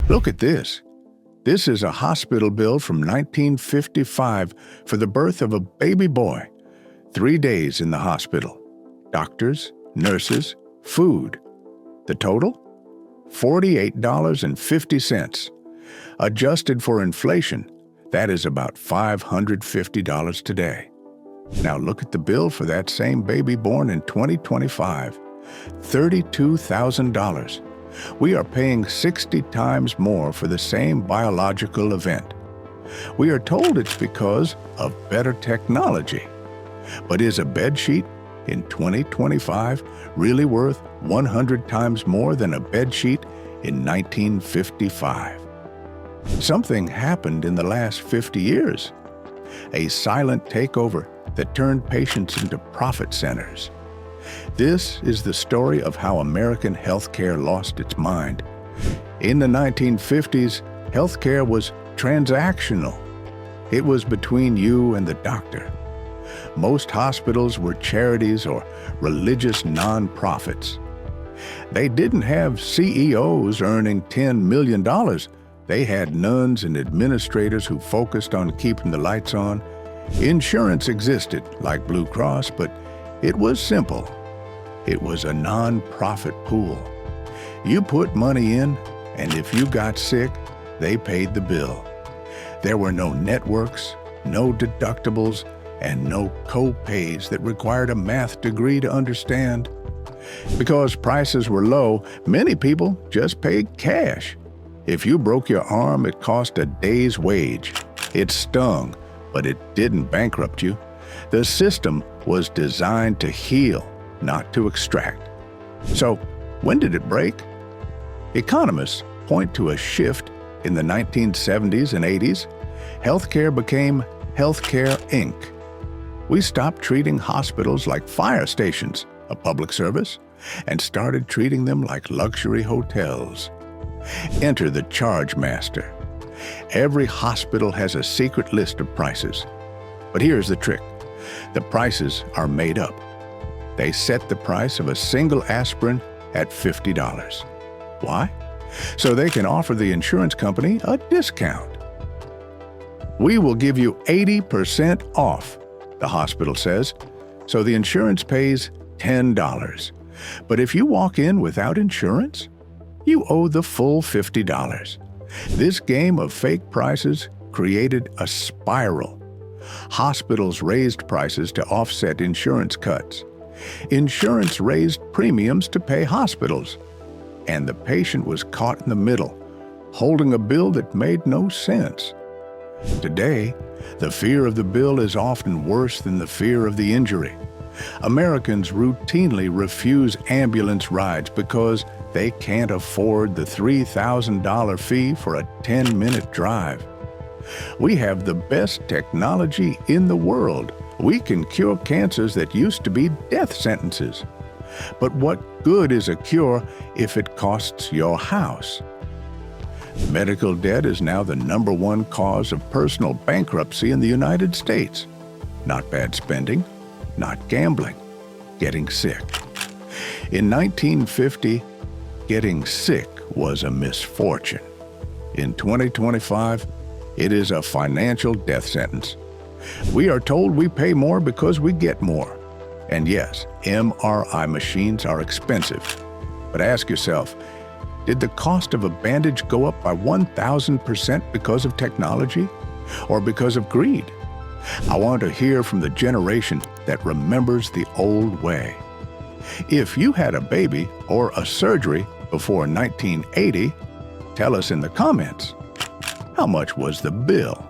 Look at this. This is a hospital bill from 1955 for the birth of a baby boy. 3 days in the hospital. Doctors, nurses, food. The total? $48.50. Adjusted for inflation, that is about $550 today. Now look at the bill for that same baby born in 2025. $32,000. We are paying 60 times more for the same biological event. We are told it's because of better technology. But is a bedsheet in 2025 really worth 100 times more than a bedsheet in 1955? Something happened in the last 50 years. A silent takeover that turned patients into profit centers. This is the story of how American healthcare lost its mind. In the 1950s, healthcare was transactional. It was between you and the doctor. Most hospitals were charities or religious nonprofits. They didn't have CEOs earning $10 million. They had nuns and administrators who focused on keeping the lights on. Insurance existed, like Blue Cross, but it was simple. It was a non-profit pool. You put money in, and if you got sick, they paid the bill. There were no networks, no deductibles, and no co-pays that required a math degree to understand. Because prices were low, many people just paid cash. If you broke your arm, it cost a day's wage. It stung, but it didn't bankrupt you. The system was designed to heal, not to extract. So, when did it break? Economists point to a shift in the 1970s and 80s. Healthcare became Healthcare Inc. We stopped treating hospitals like fire stations, a public service, and started treating them like luxury hotels. Enter the Chargemaster. Every hospital has a secret list of prices. But here's the trick. The prices are made up. They set the price of a single aspirin at $50. Why? So they can offer the insurance company a discount. We will give you 80% off, the hospital says, so the insurance pays $10. But if you walk in without insurance, you owe the full $50. This game of fake prices created a spiral. Hospitals raised prices to offset insurance cuts. Insurance raised premiums to pay hospitals. And the patient was caught in the middle, holding a bill that made no sense. Today, the fear of the bill is often worse than the fear of the injury. Americans routinely refuse ambulance rides because they can't afford the $3,000 fee for a 10-minute drive. We have the best technology in the world. We can cure cancers that used to be death sentences. But what good is a cure if it costs your house? Medical debt is now the #1 cause of personal bankruptcy in the United States. Not bad spending, not gambling, getting sick. In 1950, getting sick was a misfortune. In 2025, it is a financial death sentence. We are told we pay more because we get more. And yes, MRI machines are expensive. But ask yourself, did the cost of a bandage go up by 1,000% because of technology or because of greed? I want to hear from the generation that remembers the old way. If you had a baby or a surgery before 1980, tell us in the comments. How much was the bill?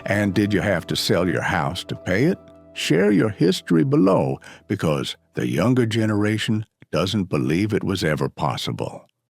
And did you have to sell your house to pay it? Share your history below because the younger generation doesn't believe it was ever possible.